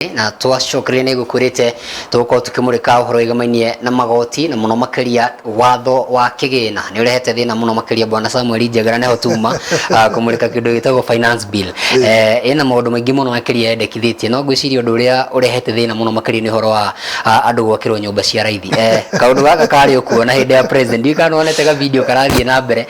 na twacokeria nĩ gũkũrĩte tũgũkorwo tũkĩmũrĩka ũhoro wĩgamaine na magoti na mũno makĩria watho wa kĩgĩna nĩ ũrehete thĩna mũno makĩria bwana Samuel Njagara nĩho tuma kũmũrĩka kĩndũ gĩtagwo finance bill ĩna maũndũ maingĩ mũno makĩria yendekithĩtie no ngwĩciria ũndũ ũrĩa ũrehete thĩna mũno makĩria nĩ ũhoro wa andũ gwakĩrwo nyũmba cia raithi kaũndũ gaka karĩ ũkuona hĩndĩ ya president ndikana onete ga video karathiĩ na mbere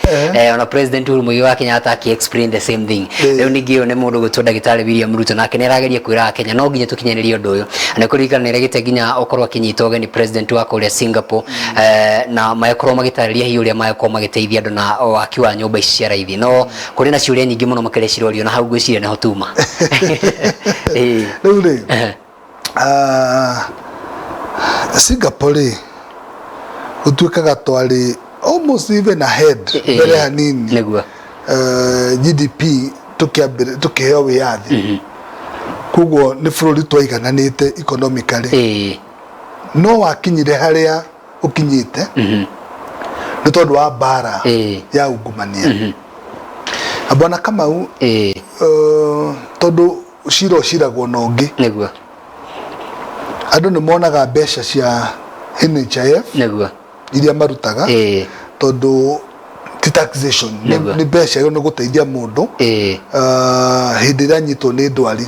ona president Uhuru Muigai Kenyatta explain the same thing rĩu ningĩ nĩ mũndũ gwĩtwo ndagĩtarĩ William Ruto nake nĩ arageria kwĩra Kenya no nginya kinyanĩria ũndũ ũyũ na kũringana na gĩte nginya okorwo akinyita ũgeni president wa kũrĩa Singapore na makorwo magĩtarĩria hihi ũrĩa makorwo magĩteithia andũ na waki wa nyũmba ici cia raithi no kũrĩ na ciũria nyingĩ mũno makĩria cirorio na hau ngwĩciria nĩho tuma rĩu rĩ Singapore gũtuĩkaga twarĩ almost even ahead mbere hanini nĩguo GDP tukĩheo wĩyathi kuguo nĩ bũrũri twaigananĩte economically no wakinyire harĩa ũkinyĩte nĩ tondũ wa mbara ya ungumania abana Kamau tondũ ciragwo na ũngĩ nĩguo andũ nĩ monaga mbeca cia NHIF nĩguo iria marutaga tondũ taxation ni mbeca yo no guteithia mundu hindi ria nyitwo ni ndwari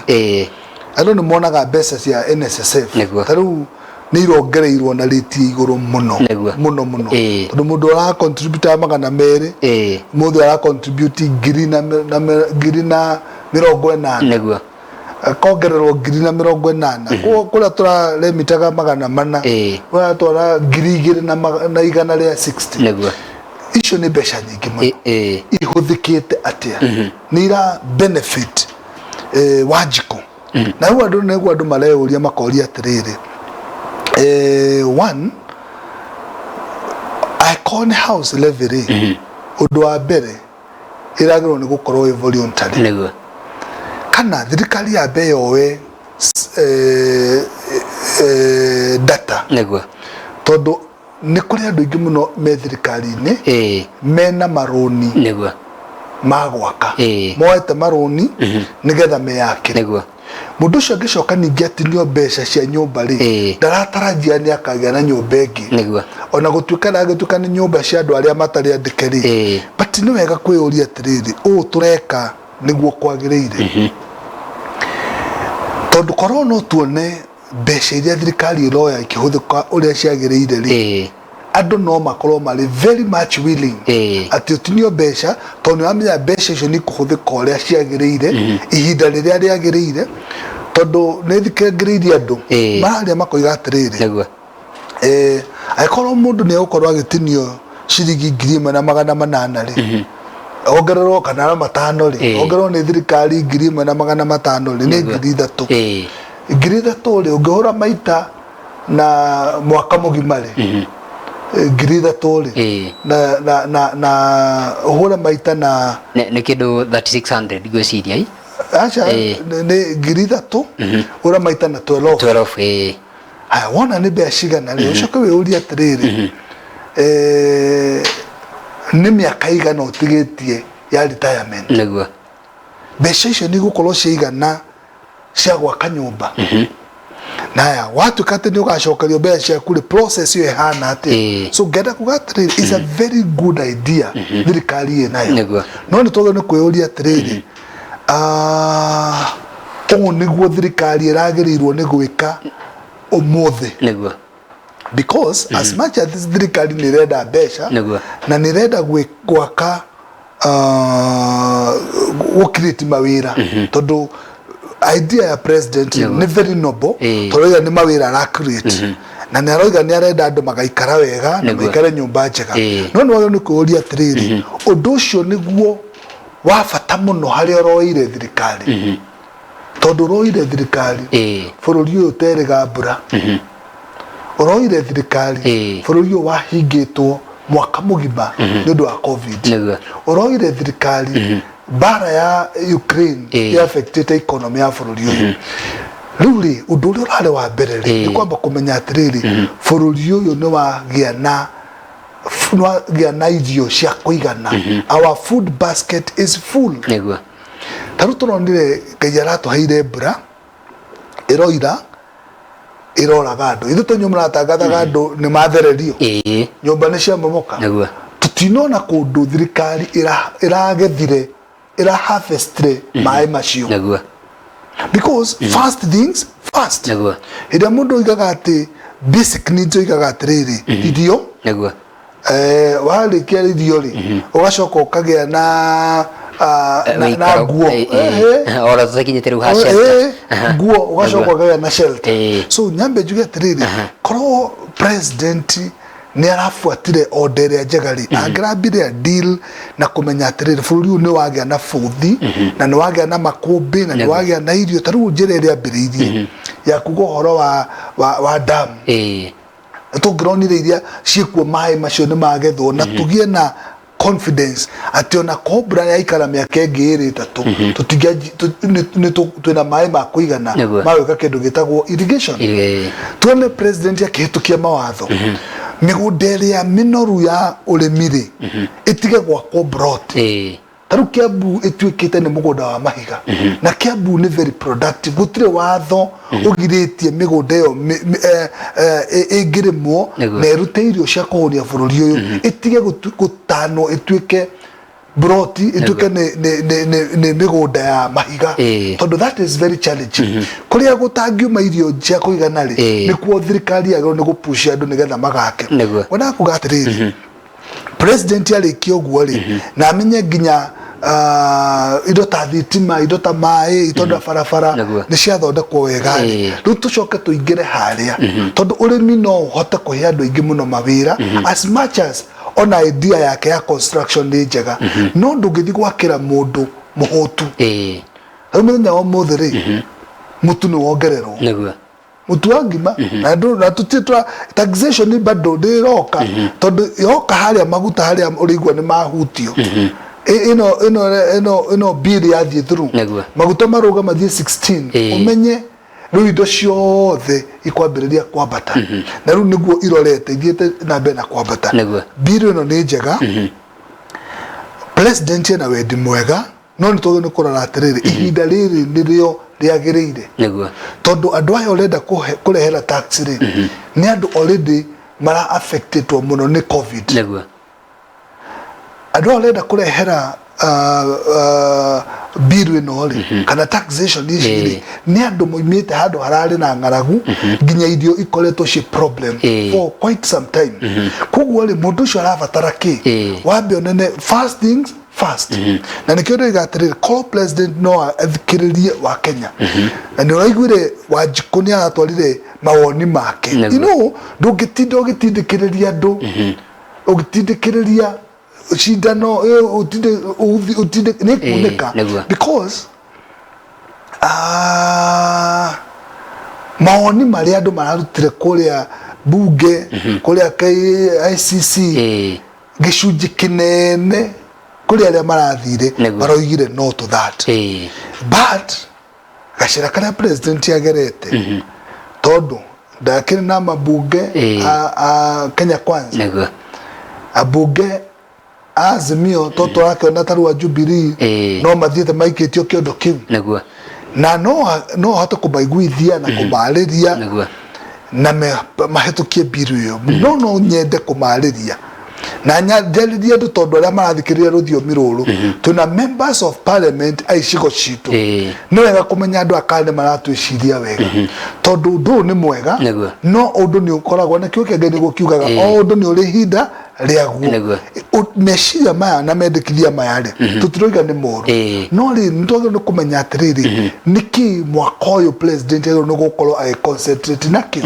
andũ nĩ monaga mbeca cia NSSF taru ni irongereirwo na rate iguru muno tondũ mundu ara contribute 200 mundu ara contribute ngiri na 40 niguo kongererwo ngiri na 40 kula tũraremitaga 400 wa twara ngiri 260 niguo icio nĩ mbeca nyingĩ mũno ihũthĩkĩte atĩa nĩ ira benefit Wanjiku na huwa andũ mareyũria makoria atĩrĩrĩ one icon house level ũndũ wa mbere ĩragĩrwo nĩ gũkorwo voluntary nĩguo kana thirikari ya yoe data nĩguo tondũ nĩ kũrĩ andũ aingĩ mũno me thirikari-inĩ mena maroni nĩguo magwaka moete maroni nĩgetha meyake nĩguo mũndũ ũcio angĩcoka ningĩ atinio mbeca cia nyũmba rĩ ndaratarajia nĩ akagĩa na nyũmba ĩngĩ nĩguo ona gũtuĩka nĩ nyũmba cia andũ arĩa matarĩ andĩke rĩ but nĩ wega kwĩyũria atĩrĩrĩ ũũ tũreka nĩguo kwagĩrĩire tondũ korwo no tuone mbeca iria thirikari iroya ikĩhũthĩka ũrĩa ciagĩrĩire rĩ andũ no makorwo marĩ very much willing atĩ ũtinio mbeca tondũ nĩ wamenya mbeca icio nĩ kũhũthĩka ũrĩa ciagĩrĩire ihinda rĩrĩa rĩagĩrĩire tondũ nĩ thikagĩrĩirie andũ mararĩa makoiga atĩrĩrĩ angĩkorwo mũndũ nĩ egũkorwo agĩtinio ciringi 1,800 rĩ ongererwo kana 500 rĩ ongererwo nĩ thirikari 1,500 rĩ nĩ 3,000 3,000 rĩ ũngĩhũra maita na mwaka mũgima rĩ 3,000 rĩ na ũhũre maita na nĩ kĩndũ 3600 ngwĩciria acha nĩ 3,000 ũhũra maita na 12 haya wona nĩ mbeca cigana rĩ ũcoke wĩyũrie atĩrĩrĩ nĩ mĩaka igana ũtigĩtie ya retirement nĩguo mbeca icio nĩ gũkorwo cigana cia gwaka nyũmba naya watuĩka atĩ nĩ ũgacokerio mbeca ciaku rĩ process ĩyo ĩhana atĩ so ngenda kuga atĩrĩrĩ is a very good idea thirikari ĩnayo no nĩ twagĩrĩirwo nĩ kwĩyũria atĩrĩrĩ ũũ nĩguo thirikari ĩragĩrĩirwo nĩ gwĩka ũmũthĩ nĩguo because as much as this thirikari nĩ ĩrenda mbeca na nĩ ĩrenda gwaka gũcreate mawĩra tondũ idea ya president nĩ very noble tondũ nĩ mawĩra ara create na nĩ aroiga nĩ arenda andũ magaikara wega na maikare nyũmba njega no nĩ wagĩrĩirwo nĩ kwĩyũria atĩrĩrĩ ũndũ ũcio nĩguo wa bata mũno harĩa ũroire thirikari tondũ ũroire thirikari bũrũri ũyũ ũterĩga mbura ũroire thirikari bũrũri ũyũ wahingĩtwo mwaka mũgima nĩ ũndũ wa covid ũroire thirikari bara ya Ukraine ya affectete economy ya bũrũri ũyũ rĩu rĩ ũndũ ũrĩa ũrarĩ wa mbere rĩ nĩ kwamba kũmenya atĩrĩrĩ bũrũri ũyũ nĩ wagĩa na irio cia kũigana our food basket is full tarũ tũronire Ngai aratũheire mbura iroira iroraga andu ithu to nyumra tangathaga andu ni mathererio nyumba ni cia momoka tutinona kundu thirikari iragethire ira harvestre mai macio because first things first ida mundu igaga ati basic needs igaga atiriri idio wale kia idio ri ugacoka ukagea na guo ora tukinyitira uhasha guo ugacoka ukagea na shelter so nyambe juge atiriri koro president ni arafuatire order ya jegari agrabire deal na kumenya atiriri bururi ni wagea na futhi na ni wagea na makumbi na ni wagea na irio taru njire ria mbiriirie ya kugohoro wa dam tugironire iria ciekuo mai macio ni magethwo na tugie na confidence ati ona cobra ya ikara miaka ngiri 3 tutigaji twina mai ma kuigana maweka kindu gitagwo irrigation tuone president ya Kuhitukia mawatho migundere ya minoru ya urimire itige gwa cobrot taru Kiambu ituikite ni mugunda wa mahiga na Kiambu ni very productive gutire watho ugiritie migunda yo igirimo na irute irio cia kuhonia bururi uyu itige gutano ituike broti ituike ni migunda ya mahiga tondu that is very challenging kuria gutangiuma irio cia kuigana ri ni kuo thirikari yagiro ni gupushia andu nigetha magake wona kugatiriri president yarikio guo ri na amenye nginya ido ta thitima ido ta mai itonda farafara ni cia thondekwo wega riu tucoke tuingire haria tondu urimi no uhote kuhe andu ingi muno mawira as much as ona idea yake ya construction ni njega no ndungithi gwakira mundu muhutu riu muthenya wa muthiri mutu ni wongererwo mutu wa ngima na tutitwa taxation ni bado ndiroka tondu yoka haria maguta haria urigwa ni mahutio ino bill ya thie through maguta maruga mathie 16 umenye riu indo ciothe ikwambiriria kwambata na riu niguo irorete ithiete na mbere na kwambata bill ino ni njega president na wendi mwega no nitoge ni kurora atiriri ihinda riri nirio riagiriire tondu andu aya urenda kurehera tax ri ni andu already mara affected muno ni covid andu urenda kurehera bill ino ri kana taxation ici ni andu moimite handu harari na ngaragu nginya idio ikoretwo ci problem for quite some time koguo ri mundu ucio arabatara ki wambe onene first things first na nikio ndigatirira call president no athikiririe wa Kenya na ni waiguire Wanjiku atwarire mawoni make you know ndungitindikiriria andu ugitindikiriria shindano utinde nekuneka because maoni maria andu mararutire kuria bunge kuria ICC gicunji kinene kuria aria marathire baroigire no to that but gacira kana president yagerete tondu ndakire na mabunge Kenya Kwanza abunge Azimio toto yake na taru Jubilee no mathiete maikitio kiondo kiu na no hata kubaiguithia na kumariria na mahitukie biru yo no nyende kumariria na nyajaliria ndu tondu aria marathikiriria ruthiomi ruru tuna members of parliament aicigo citu ni wega kumenya andu akane maratwiciria wega tondu ndu ni mwega no undu ni ukoragwo na kio kenge ni gukiugaga o undu ni uri hinda riaguo meciria maya na mendekithia maya ri tutiroiga ni moru no ri ndoge ni kumenya atiriri niki mwaka uyu president ero no gukorwo ai concentrate nakio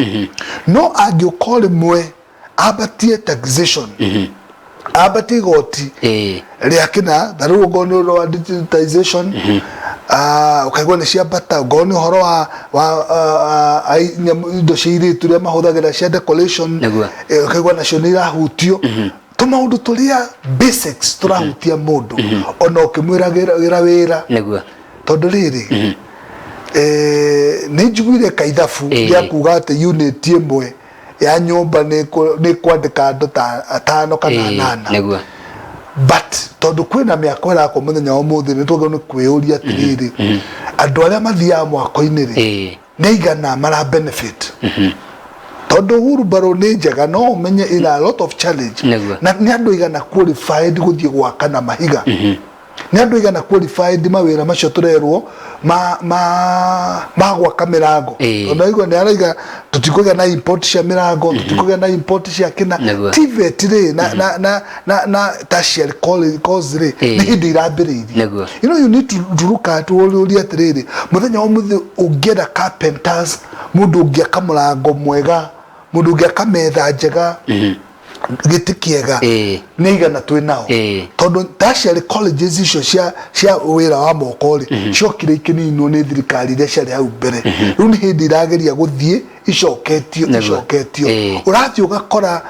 no agiukore mwe abatie taxation abati goti riakina daru gono ro digitization ukaigwa ni cia bata gono horo wa ai indo ciri turia mahuthagira cia decoration ukaigwa nacio ni irahutio tumaundu turia basics turahutia mundu ona ukimwiragira wira tondu riri ni njiguire kaithabu ya kuga ati unit imwe ya nyumba ni kwandika andu ta 5 kana 8 but tondu kwina miako ra ko muthenya wa muthi ni tugone kwiyuria atiriri andu aria mathia mwako-ini ri neigana mara benefit todo Uhuru Baro ni njega no umenye ina a lot of challenge na ni andu igana qualified guthie gwaka na mahiga ni andu igana qualified mawira macio turerwo ma gwaka mirango tondo igwa ni araiga tutikuga na import cia mirango tutikuga na import cia kina TVET ri na tertiary course ri ni hindi irambiriirie you know you need to look at uri atiriri muthenya wa muthi ungienda carpenters mundu ungiaka murango mwega mundu ungiaka metha njega giti kiega ni igana twinao tondu tertiary colleges icio cia wira wa moko ri ciokire ikinino ni thirikari iria ciari hau mbere riu ni hindi irageria guthie icoketio urathie ugakora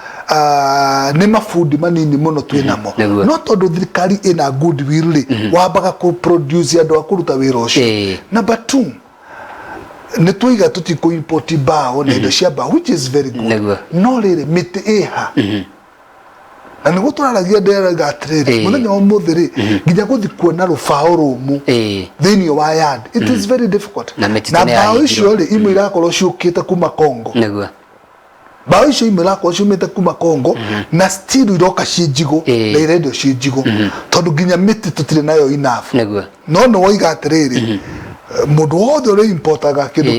ni mafundi manini muno twinamo no tondu thirikari ina good will ri wambaga ku produce andu akuruta wira ucio number 2 netwiga tutiko import bao na indo cia bao which is very good no riri miti iha na nigo turaragia ndera gatriri muthenya wa muthiri nginya guthi kuona rufao rumu thini wa yard it is very difficult na bao icio ri imwe irakorwo ciukite kuma Kongo bao icio imwe irakorwo ciumite kuma Kongo na still iroka cijigo na iredio cijigo tondu nginya miti tutire nayo enough no no waiga atiriri mundu wothe uri importaga kindu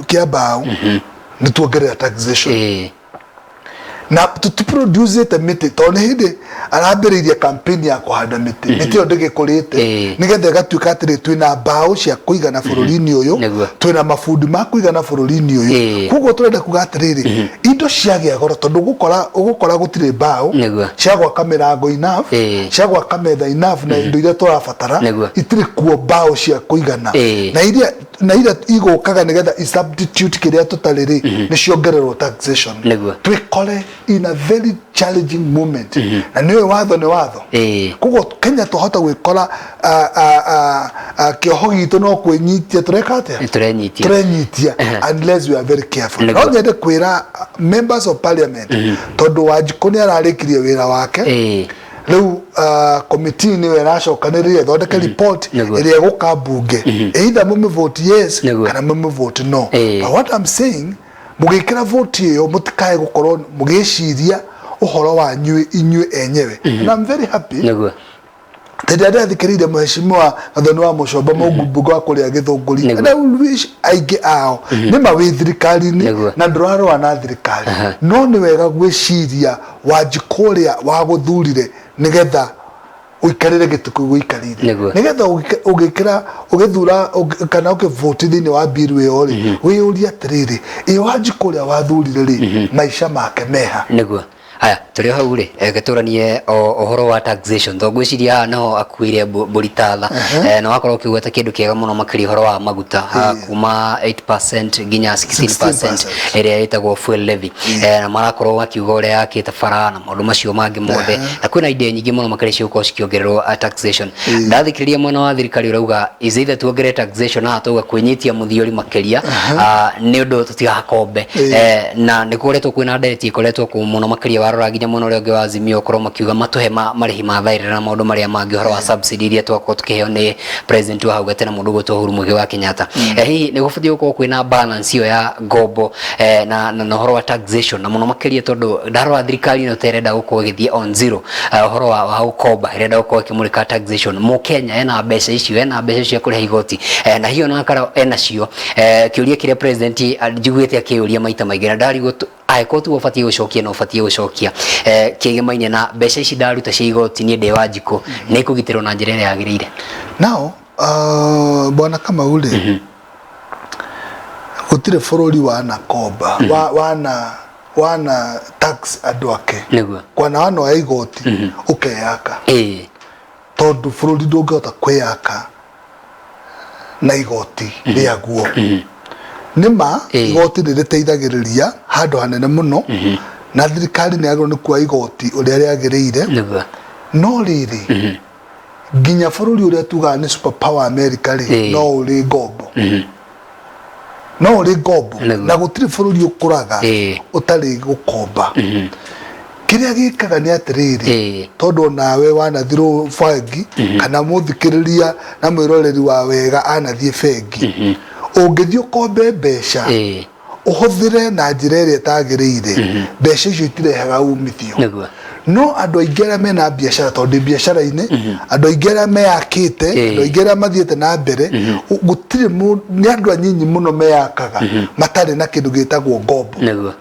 kia bao ni tuongerera taxation na to produce it miti tondu hindi arambiriria campaign ya kuhanda miti yo ndigikurite nigetha gatuika atiri twina bao cia kuigana bururi-ini uyu twina mafundi ma kuigana bururi-ini uyu kugo turenda kuga atiriri indo ciagia goro tondu gukora gutire bao cia gwaka mirango enough cia gwaka metha enough na indo iria turabatara itire kuo bao cia kuigana na iria igukaga nigetha substitute kiria tutariri ni ciongererwo taxation twikore in a very challenging moment na niwe watho ni watho kugo Kenya tuhota gwikora kioho gitu no kwenyitia tureka atia turenyitia unless we are very careful no nyende kwira members of parliament tondu Wanjiku ni ararikirie wira wake riu committee ni weracokaniririe thondeke report iria guka bunge either mume vote yes kana mume vote no but what I'm saying mugikira vote iyo mutikae gukorwo mugiciria uhoro wa inyue enyewe and I'm very happy Tedada thikirire mheshimiwa Gathoni wa Mucomba mugumbugo akuria githunguri and I will wish aige ao ni mawithirikari-ini na ndurarwa na thirikari no ni wega gwiciria Wanjiku ria wa guthurire nigetha uikarire gituku guikarire nigetha ugikira ugithura kana ukivote thini wa biru iyo ri wiuria atiriri Wanjiku ria wathurire ri maisha make meha Aya turi hau ri geturanie ohoro wa taxation to gwiciria no akuire buritala na wakorwo kiugata kindu kiega muno makiri horo wa maguta kuma 8% ginya 16% area itagwo fuel levy na marakorwo wakiuga ure yakite fara na maundu macio mangi mothe na kwina ide nyingi muno makiri ciuko cikiongererwo taxation ndathikiriria mwana wa thirikari urauga is either tuongere taxation na tuga kwenyitia muthiori makiria ni undu tutigakombe na nikuretwo kwina ndeti ikoretwo ku muno makiria warora muno rioge wa Azimio korwo makiuga matuhe marihi ma thairira na maundu maria mangi horo wa subsidy iria twako tukiheo ni president wa hau gatena mundu gutwo Uhuru Muigai wa Kenyatta hihi ni gufuthio ko kwina balance iyo ya gombo na horo wa taxation na muno makiria tondu ndaro wa thirikari no terenda gukorwo githie on zero horo wa hau koba irenda gukorwo kimurika taxation mu Kenya ena mbeca icio ena mbeca cia kuriha igoti na hiyo na akara ena cio kiuria kire president njiguite akiuria maita maingi na ndari gutu aiko tu ufatie gucokia no ufatie gucokia kigemaine na mbeca ici ndaruta cia igoti ni ndi Wanjiku ni kugitirwo na njira ya agirire now bwana kama ule gutire bururi wana koba wana tax adwake kwana wana wa igoti ukeyaka tondu bururi ndungihota kwiyaka na igoti riaguo nima igoti ririteithagiriria handu hanene muno na thirikari ni agirwo ni kwa igoti uria riagirire no riri ginya bururi uria tuga ni super power America ri no uri gombo na gutiri bururi ukuraga utari gukomba kiria gikaga ni atiriri tondu nawe wanathirwo bengi kana muthikiriria na mwiroreri wa wega anathie bengi ũngĩthio kombe mbeca ũhũthĩre na njĩra ĩrĩa ĩtagĩrĩire mbeca icio itirehaga umithio no andũ aingĩ arĩa mena biacara tondũ biacara-inĩ andũ aingĩ arĩa meyakĩte andũ aingĩ arĩa mathiĩte na mbere gũtirĩ nĩ andũ anyinyi mũno meyakaga matarĩ na kĩndũ gĩtagwo ngombo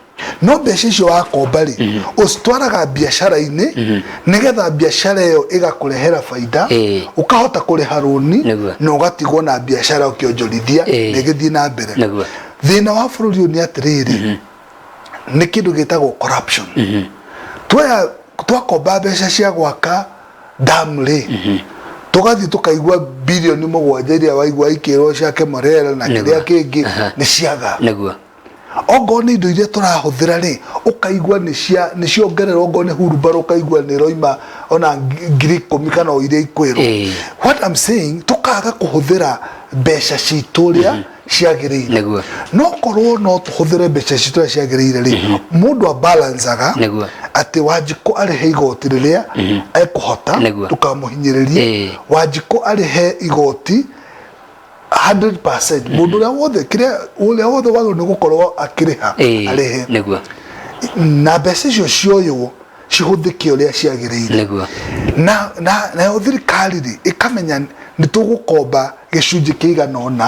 no mbeca icio wakomba rĩ ũcitwaraga biacara-inĩ nĩgetha biacara ĩyo ĩgakũrehera baida ũkahota kũrĩha rũni na ũgatigwo na biacara ũkĩonjorithia na ĩgĩthiĩ na mbere thĩna wa bũrũri ũyũ nĩ atĩrĩrĩ nĩ kĩndũ gĩtagwo corruption twakomba mbeca cia gwaka dam rĩ tũgathiĩ tũkaigua bilioni 7 iria waigua ikĩrwo ciake Mbeere na kĩrĩa kĩngĩ nĩ ciaga ogo nĩ indo iria tũrahũthĩra rĩ ũkaigua nĩ ciongererwo ogo nĩ hurubaro ũkaigua nĩ roima ona 10,000 kana o iria ikwĩrwo what I'm saying tũkaga kũhũthĩra mbeca citũ ũrĩa ciagĩrĩire no korwo no tũhũthĩre mbeca citũ ũrĩa ciagĩrĩire rĩ mũndũ abalancaga atĩ Wanjikũ arĩhe igoti rĩrĩa ekũhota tũkamũhinyĩrĩrie Wanjikũ arĩhe igoti 100% mũndũ ũrĩa wothe wagĩrĩirwo nĩ gũkorwo akĩrĩha arĩhe na mbeca icio cioywo cihũthĩke ũrĩa ciagĩrĩire na thirikari rĩ ĩkamenya nĩ tũgũkomba gĩcunjĩ kĩigana ũna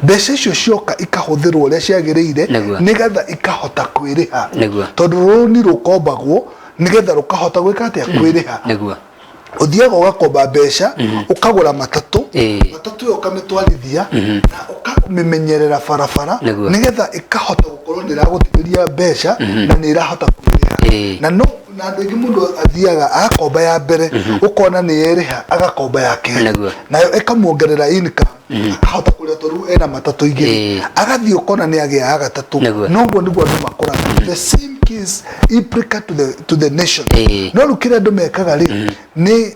mbeca icio cioka ikahũthĩrwo ũrĩa ciagĩrĩire nĩgetha ikahota kwĩrĩha tondũ rũni rũkombagwo nĩgetha rũkahota gwĩka atĩa kwĩrĩha uthiaga ugakomba mbeca ukagura matatũ yo ukamĩtwarithia na ukamĩmenyerera barabara nigetha ikahota gukorwo nĩ iragũteithĩria mbeca na nĩ irahota kwĩrĩha na no na andũ aingĩ mũndũ athiaga agakomba ya mbere ukona nĩ yerĩha agakomba ya kerĩ nayo ĩkamuongerera income akahota kũrĩa tondũ ena matatũ igĩrĩ agathiĩ ukona nĩ agĩa ya gatatũ noguo nĩguo andũ makoraga the same case implicate to the nation no rũkĩrĩa andũ mekaga rĩ nĩ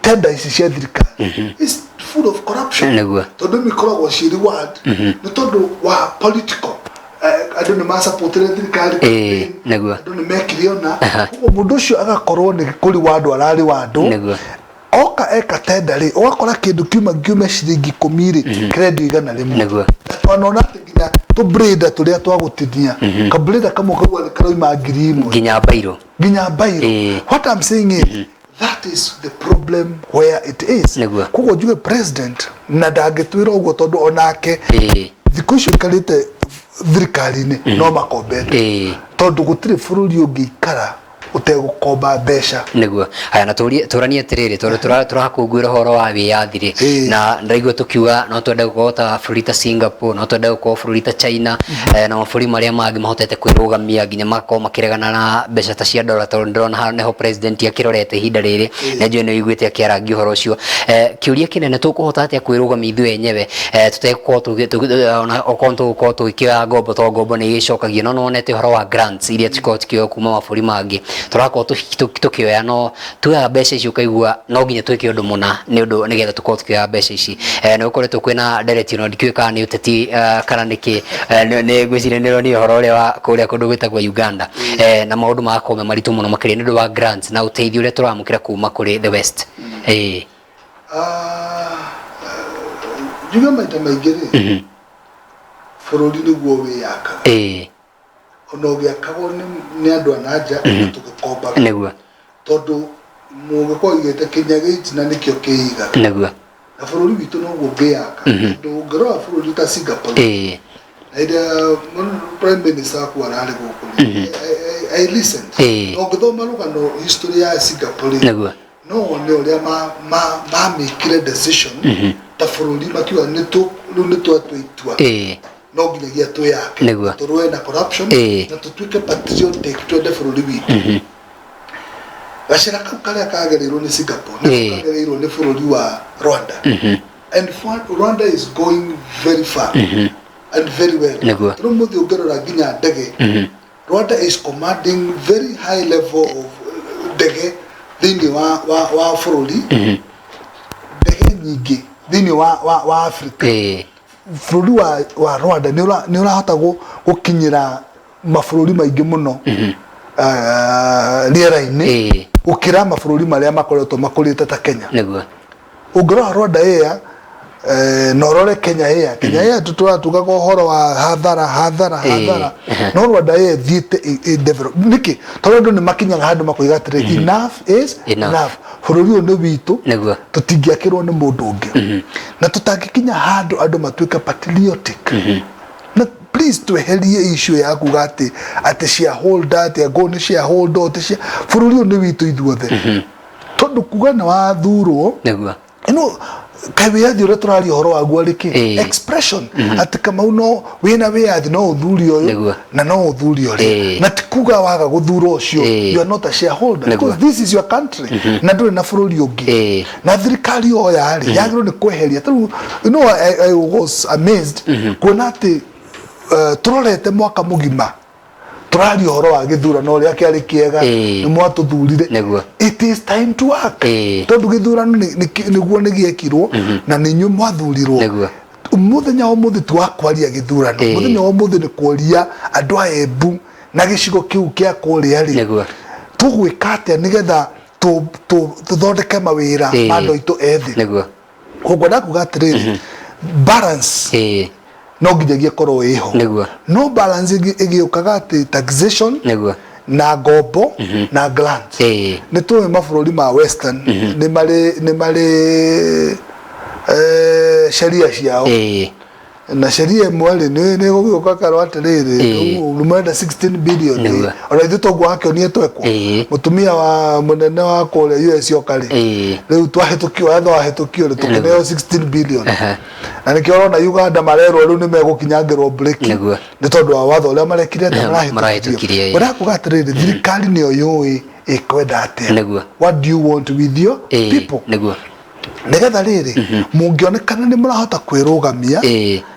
tenda ici cia thirikari is full of corruption tondũ mikoragwo ci reward nĩ tondũ wa political andũ nĩ masupportire thirikari andũ nĩ mekire ona mũndũ ũcio agakorwo nĩ kũri wa andũ ararĩ wa andũ oka eka tenda rĩ ũgakora kĩndũ kiuma ciringi 10 rĩ kĩrendio igana rĩmwe twanona atĩ nginya tũbrĩda tũrĩa twagũtithia kabrĩda kamwe kaua karoima 1,000 nginya bairo what I'm saying is that is the problem where it is kuko njuge president na ndangĩtwĩra ũguo tondũ onake thikũ icio ikarĩte thirikari-inĩ no makombete tondũ gũtirĩ bũrũri ũngĩikara utegũkomba mbeca nĩguo haya na tũranie atĩrĩrĩ tondũ tũrakũngũĩra ũhoro wa wĩyathi na ndaigua tũkiuga no twende gũkorwo ta bũrũri ta Singapore no twende gũkorwo bũrũri ta China na mabũrũri marĩa mangĩ mahotete kwĩrũgamia nginya makorwo makĩregana na mbeca ta cia ndora tondũ ndĩrona haha nĩho president akĩrorete ihinda rĩrĩ na njũĩ nĩ wĩiguĩte akĩarangia ũhoro ũcio kĩũria kĩnene tũkũhota atĩa kwĩrũgamia ithuĩ enyewe tũtegũkorwo tũgĩkĩoya ngombo tondũ ngombo nĩ igĩcokagio no nonete ũhoro wa grants iria tũkorwo tukĩoya kuma mabũrũri mangĩ tũrakorwo tukĩoya no tuoya mbeca icio ukaigua no nginya twĩke ũndũ mũna nĩ ũndũ nĩgetha tũkorwo tukĩoya mbeca ici nĩ ũkoretwo kwĩna ndereti no ndikĩũĩ kana nĩ ũteti kana nĩkĩ nĩ ngwĩciria nĩ ũronio ũhoro ũrĩa wa kũrĩa kũndũ gwĩtagwo Uganda na maũndũ magakorwo maritũ mũno makĩria nĩ ũndũ wa grants na ũteithio ũrĩa tũramũkĩra kuma kũrĩ the west njuge maita maingĩ rĩ bũrũri nĩguo wĩyakaga ono gĩakagwo nĩ andũ ananja tũgĩkombaga nĩguo tondũ mũgĩkorwo igĩte Kenya gate na nĩkĩo kĩigaga nĩguo na bũrũri witũ noguo ngĩyaka tondũ ũngĩrora bũrũri ta Singapore na ĩrĩa prime minister wakwa ararĩ gũkũ I listened no ngĩthoma rũgano history ya Singapore nĩguo no nĩ ũrĩa mamĩkire decision ta bũrũri makiuga rĩu nĩ twatua itua no nginyagia twĩyake tũrũe na corruption na tũtuĩke patriotic twende bũrũri witũ gacĩra kau karĩa kagereirwo nĩ Singapore nĩ kagereirwo nĩ bũrũri wa Rwanda and Rwanda is going very far and very well tondũ mũthĩ ũngĩrora nginya ndege Rwanda is commanding very high level of ndege thĩinĩ wa bũrũri ndege nyingĩ thĩinĩ wa Africa bũrũri wa Rwanda nĩ ũrahota gũkinyĩra mabũrũri maingĩ mũno rĩera-inĩ gũkĩra mabũrũri marĩa makoretwo makũrĩte ta Kenya ũngĩrora Rwanda ĩya norore Kenya tutuga horo wa hathara no Rwanda thiete develop niki tondu ni makinyaga handu makoiga atiri enough is enough bururi uyu ni witu tutingiakirwo ni mundu ungi na tutangikinya handu andu matuika patriotic na please tweherie issue ya kuga ati shareholder ati go ni shareholder ati bururi uyu ni witu ithuothe tondu kuga na wathurwo kai yathi ore turari horo wagu ariki expression ati kama uno wina wiathi no uthuri uyu na no uthuri ore na tikuga waga guthuro ucio you are not a shareholder because this is your country na nduri na bururi ungi na thirikari o yari yagiro ni kweheria you know I was amazed kuona ati turorete mwaka mugima turari horo wa githurano ria kiari kiega ni mwatuthurire it is time to work tondu githurano niguo nigiekirwo na ninyu mwathurirwo muthenya o muthi twakwaria githurano muthenya o muthi ni kuoria andu a Embu na gicigo kiu kia kuria ri tugwikate nigetha tuthondeke mawira mando itu ethi koguo ndakuga atiriri balance no nginyagia korwo iho no balance igiukaga ati taxation na ngombo na grant ni tuwe mabururi ma western ni mari sheria ciao na sheria mwali ni guka karo atiriri rumenda 16 billion ora ithu togwa hakio ni etwekwo mutumia wa munene wa kole US yokari riu twahetukio atho ahetukio tukineo 16 billion na nikio na Uganda marero riu ni megukinyangirwo break ni tondu wa watho uria marekire marahetukirie ora kuga atiriri thirikari ni oyoi ikwenda atia what do you want with your people nigetha riri mungionekana ni murahota kwirugamia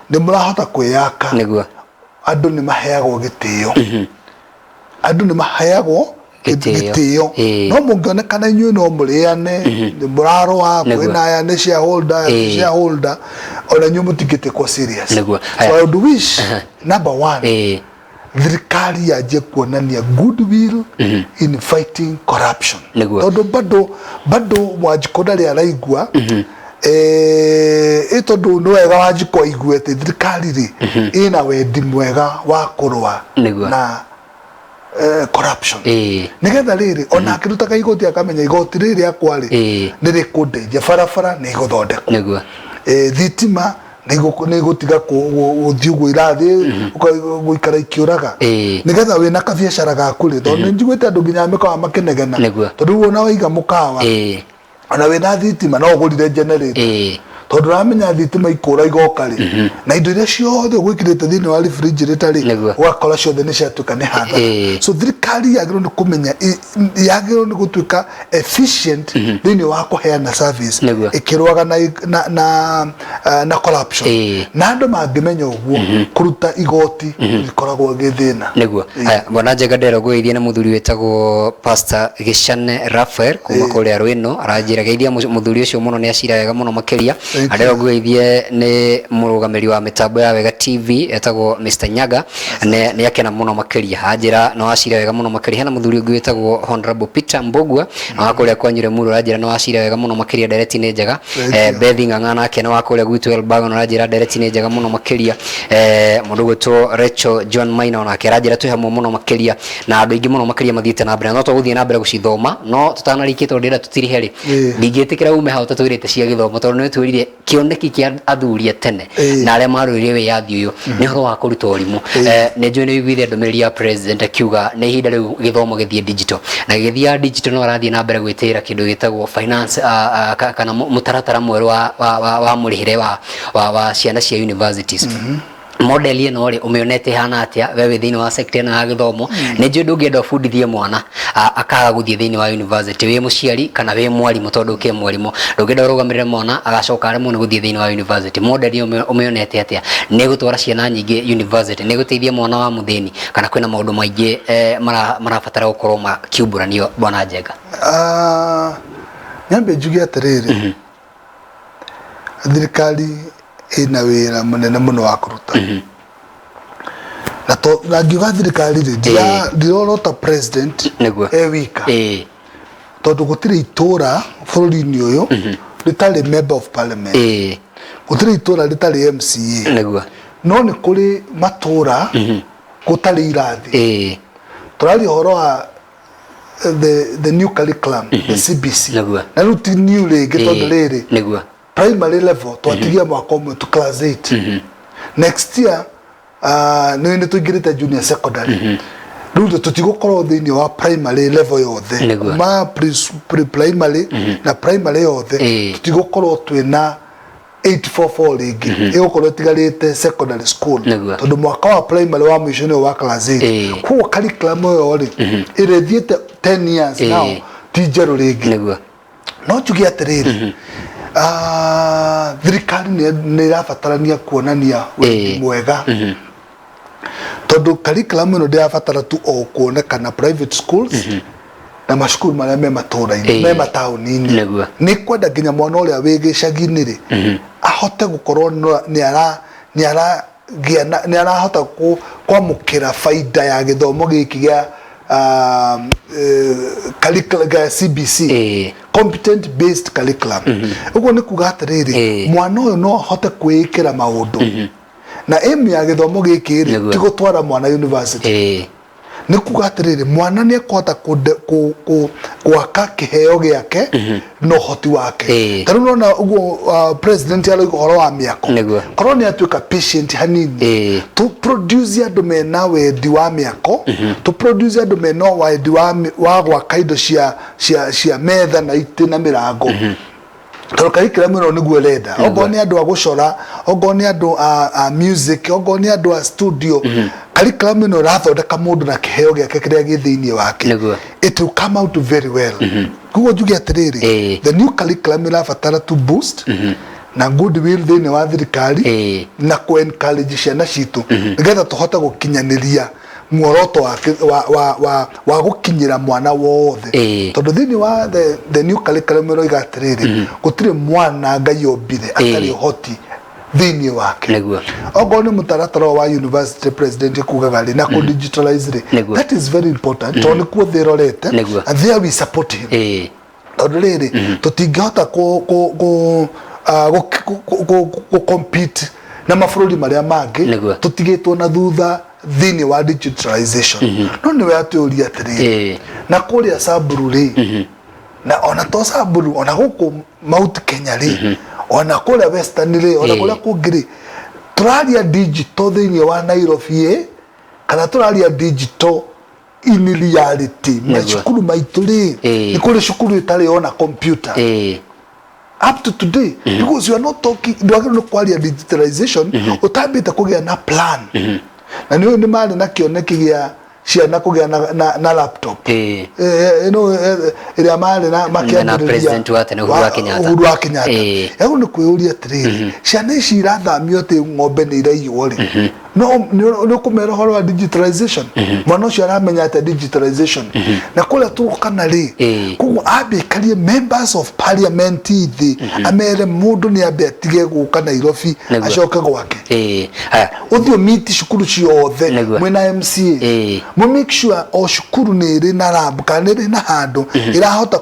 ni murahota kwiyaka andu ni maheagwo gitio andu ni maheagwo gitio no mungionekana inyu no muriane ni murarwa kwina aya ni shareholder ona nyu mutigite ko serious so I would wish number one thirikari yaje kuonania goodwill in fighting corruption tondu bado mwajikoda ria raigua tondu no wega wajiko iguete thirikari ri ina wendi mwega wa kurwa na corruption nigetha riri ona kiruta igoti akamenya igoti riri akwari ni rikundeithia barabara ni guthondekwo thitima nigutiga guthiugwo irathi guikara ikiuraga nigetha wina kabiashara gaku ri tondu njiguite andu nginya mikawa makenegena tondu wona waiga mukawa ona wina thitima no ugurire generator tondu ramenya thitima ikura igoka ri na indo iria ciothe gwikirite thini wa refrigerator ri wakora ciothe ni ciatuka ni hatha so thirikari yagirwo ni kumenya yagirwo ni gutuika efficient thini wa kuheana service ikirwaga na corruption na andu mangimenya uguo kuruta igoti ikoragwo githina niguo bona njega ndero gwithie na muthuri wetagwo Pastor Gishane Raphael kuma kuria Rwino aranjira geithia muthuri ucio muno ni acira wega muno makiria andero gwithie ni murugamiri wa mitambo ya wega TV etagwo Mr Nyaga ni yakena muno makiria anjira no acira wega muno makiria na muthuri ungi wetagwo Honorable Peter Mbogwa na kuria kwanyure muru anjira no acira wega muno makiria direct ni njega Bethi Ng'ang'ana akena wa kuria gwitu Elbago no anjira direct ni njega muno makiria mundu gwetwo Rachel John Maina na keranjira tu hamwe muno makiria na andu ingi muno makiria mathiite na mbere no tuguthie na mbere gucithoma no tutanarikite ndira tutiri heri ndingitikira ume hau tatwirite cia githomo tondu ni twirire kioneki kia athuria tene na aria marwire we yathi uyu ni horo wa kuruta urimu ne njwe ni igwithe ndomereri ya president akiuga ni ihinda riu githomo githie digital na githia digital no arathie na mbere gwitira kindu gitagwo finance kana mutaratara mweru wa murihire wa ciana cia universities model ino ri umionete hana atia wewe thini wa sector na githomo ne njwe ndungienda fundithie mwana akaga guthie thini wa university we muciari kana we mwarimu tondu ke mwarimu ndungienda rugamirire mwana agacoka ari muno guthie thini wa university model ino umionete atia ne gutwara ciana nyingi university ne guteithia mwana wa muthini kana kwina maundu maingi marabatara gukorwo makiumburanio bwana njega nyambe njugi atiriri thirikari ina wira munene muno wa kuruta na ngiuga thirikari ndirorota president wika tondu gutiri itura bururi-ini uyu ritari member of parliament gutire itura ritari MCA niguo no ni kuri matura gutari irathi turari horo wa the new curriculum the CBC na ruti new rege tondu riri niguo primary level twatigia mwaka umwe to class 8 next year ni tuingirite junior secondary ruto tutigokorwo thiini wa primary level yothe ma pre primary na primary yothe tutigokorwo twina 844 rigi igukorwo tigarite secondary school tondu mwaka wa primary wa mwisho ni wa class 8 kwa curriculum yo ri irethiete 10 years now tijeru rigi no tugia atiriri thirikari ni irabatarania kuonania mwega tondu curriculum ino ndirabatara tu o kuonekana private schools na mashukuru maria me matũra-inĩ me mataũni-inĩ nĩ kwenda nginya mwana ũrĩa wĩ gĩcagi-inĩ rĩ ahote gũkorwo nĩ arahota kwamũkĩra baida ya gĩthomo gĩkĩ gĩa curriculum gĩa CBC competent based curriculum ũguo nĩ kuga atĩrĩrĩ mwana ũyũ no ahote kwĩĩkĩra maũndũ na aim ya gĩthomo gĩkĩ rĩ ti gũtwara mwana university ni kuga atiriri mwana ni ekota gwaka kiheo giake no hoti wake taru nona ugo president yalo horo wa miako korwo ni atuika patient hanini to produce andu mena wendi wa miako to produce andu mena wendi wa gwaka indo cia metha na ite na mirango toro curriculum ino niguo renda ogo ni andu a gucora ogo ni andu a music ogo ni andu a studio curriculum ino rathondeka mundu na kiheo giake kiria githiini wake it will come out very well kugo jugi atiriri the new curriculum irabatara to boost na goodwill thiini wa thirikari na ku encourage ciana citu nigetha tuhota gukinyaniria muoroto wa gukinyira mwana wothe tondu thiini wa the new curriculum iro igatiriri gutire mwana ngai ombire atari hoti thiini wake ogo ni mutaratara wa university president kugaga ri na ku digitalize ri that is very important tondu ku thirorete and there we support him tondu riri tutingihota ku compete na mafururi maria mangi tutigitwo na thutha thiini wa digitalization no ni we aturia atiriri na kuria Samburu ri na ona to Samburu ona guku Mount Kenya ri ona kuria Western ri ona kuria kungiri turaria digital thiini wa Nairobi kana turaria digital in reality mashukuru maitu ri ni kuri shukuru itari ona computer up to today because you are not talking no kwaria digitalization utambite kugia na plan na niyo ni mali na kioneki gya ciana kugia na laptop ira mali na makiambia president wa tene Uhuru wa Kenyatta ego ni kwĩũria atĩrĩrĩ ciana ici irathamio te ng'ombe nĩ iraiywo rĩ no kumera horo wa digitalization mwana ũcio aramenya ata digitalization na kũrĩa tũkana rĩ kugu abĩkarie members of parliament ithi amere mũndũ nĩ ambe atige gũka Nairobi acoke gwake uthio meet cukuru ciothe mwena MCA mo make sure o cukuru nĩ ĩrĩ na lab kana nĩ na handũ irahota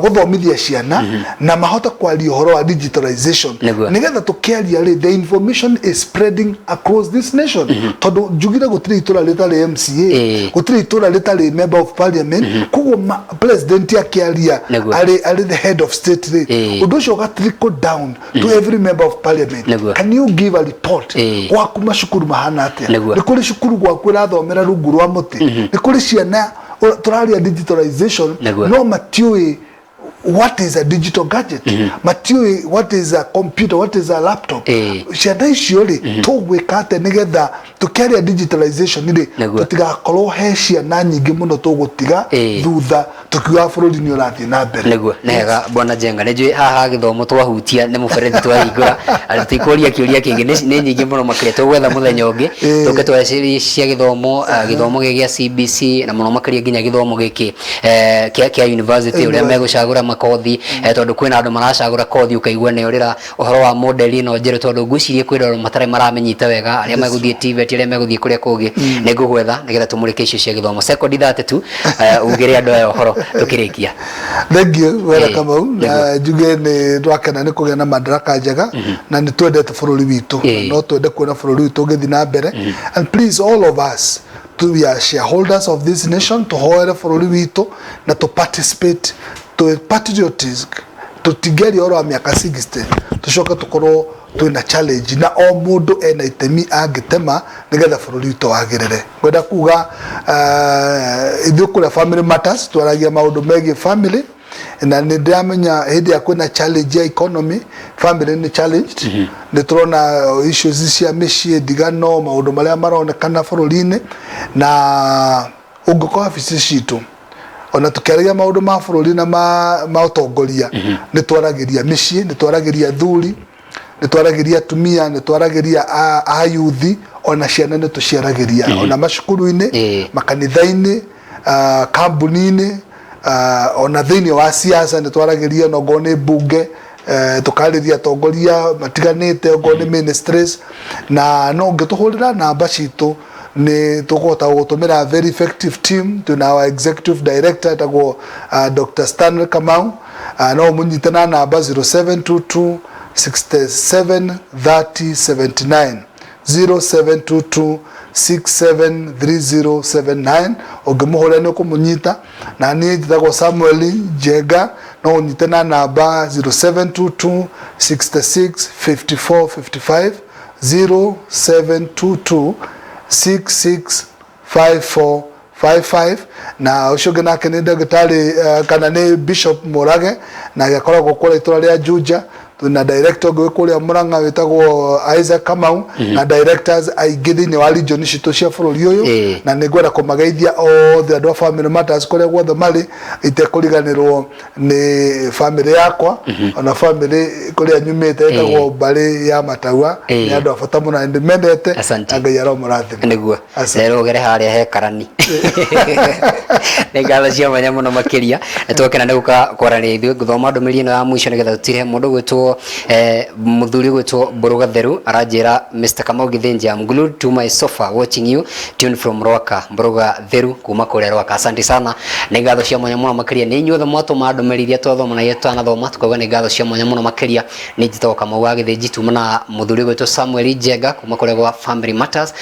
guthomithia ciana na mahota kwaria horo wa digitalization nigetha tukiaria ri the information is spreading across this nation tondu njugire gutire itura ritari MCA gutire itura ritari member of parliament kugo president akiaria ari the head of state ri undu ucio ga trickle down to every member of parliament can you give a report wa kuma shukuru mahana atia ni kuri shukuru gwaku rathomera rungu rwa muti ni kuri ciana turaria digitalization no matiui what is a digital gadget matiui what is a computer what is a laptop ciana icio ri tugwikate nigetha tukiaria digitalization ri tutigakorwo he ciana nyingi muno tugutiga thutha tukiwa bururi ni urathie na mbere niguo nega bwana Jenga nijui haha githomo twahutia ni muberethi twahingura atikuria kiuria kingi ni nyingi muno makire twetha muthenya ungi tuke tweciria cia githomo gya CBC na muno makiria nginya githomo giki kia university uria megucagura makothi tondu kwina andu maracagura kothi ukaigua ne urira uhoro wa model no njere tondu ngwicirie kwira matare maramenyita wega aria meguthie TVET tire meguthie kuria kungi ningugwetha nigetha tumurike icio cia githomo second 32 ugire andu ayo horo tukirikia. Thank you wera Kamau na juge ni twakena ni kugia na madaraka njega na ni twendete bururi witu no twende kuona bururi witu ngithi na mbere and please all of us we are shareholders of this nation to hoere bururi witu na to participate to patriotism to tigeri oro miaka 60 tushoka tukorwo twina challenge na o mundu ena itemi angitema nigetha bururi witu wagirire ngwenda kuga ithukura family matters twaragia maundu megie family na ndamenya hindi ya kwina challenge ya economy family ni challenged ni turona issues cia mishie digano maundu maria maronekana bururi-ini na ungukwa office citu ona tukeragia maundu ma bururi na ma utongoria ni twaragiria mishie ni twaragiria thuri ni twaragiria tumia ni twaragiria ayuthi ona ciana ni tuciaragiria ona macukuru-ini makanitha-ini kambuni-ini ona thiini wa siasa ni twaragiria no ngone bunge tukariria tongoria matiganite ngone ministries na no ngituhurira namba citu ni tukota gutumira very effective team tuna our executive director tagwo Dr. Stanley Kamau no munyitana namba 0722 67 30 79 0722 673079 ogemuhora ni kumunyita na ni njitagwo Samuel Jega no unyitana namba 0722 66 54 55 0722 66 54 55 na ushoge nake ni ndagitari kana ni Bishop Morage na yakoragwo kule itura ria Juja tuna director gwe kuria Muranga witagwo Isaac Kamau na directors aigithini ni wali region citu cia bururi uyu na nigwenda kumageithia all the other family matters kuria guothe mari itekuriganirwo ni family yakwa ona family kuria nyumite itagwo Mbeere ya Mataua ni andu afata muno independent ngai aro murathi niguo rero gere haria he karani ngatho cia mwanya muno makiria twokena ni guka kwarania ithuĩ guthoma ndũmĩrĩri ĩno ya mũico nĩgetha tutire mũndũ gwĩtwo muthuri gwĩtwo Mbũrũgatheru aranjĩra Mr. Kamau Githinji, I'm glued to my sofa watching you tune from Rwaka. Mbũrũgatheru kuma kũrĩa Rwaka, asante sana. Nĩ ngatho cia mwanya muno makiria nĩ inyuothe mwatũma ndũmĩrĩri iria twathoma na twanathoma tukauga nĩ ngatho cia mwanya muno makiria nĩ njĩtagwo Kamau wa Githinji tuma na muthuri gwĩtwo Samuel Jega kuma kũrĩa gwa Family Matters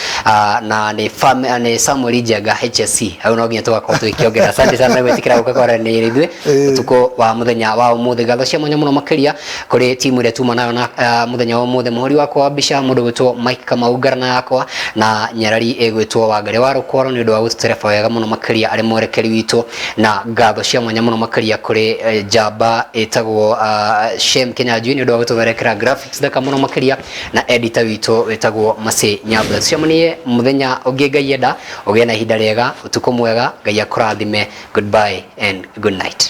na nĩ Samuel Jega HSC hau no nginya tũgakorwo tũgĩkĩongerera. Asante sana gwĩtĩkĩra gũka kwaranĩria ithuĩ ũtukũ wa mũthenya wa ũmũthĩ. Ngatho cia mwanya muno makiria kuri timu ile tuma nayo na muthenya wa ũmũthĩ muhuri wakwa wa mbica mũndũ gwĩtwo Mike Kamau ngarana yakwa na nyarari gwĩtwo Wangari wa Rũkwaro nĩ ũndũ wa gũtũtereba wega muno makiria arĩ mwerekeri witũ na ngatho cia mwanya muno makiria kuri Jamba etagwo Shem Kenya nĩ ũndũ wa gũtũtherekera graphics thaka muno makiria na editor witũ etagwo Mase Nyamba. Ciamanie muthenya ũngĩ Ngai enda ũgĩe na ihinda rĩega ũtukũ mwega Ngai akũrathime. Goodbye and good night.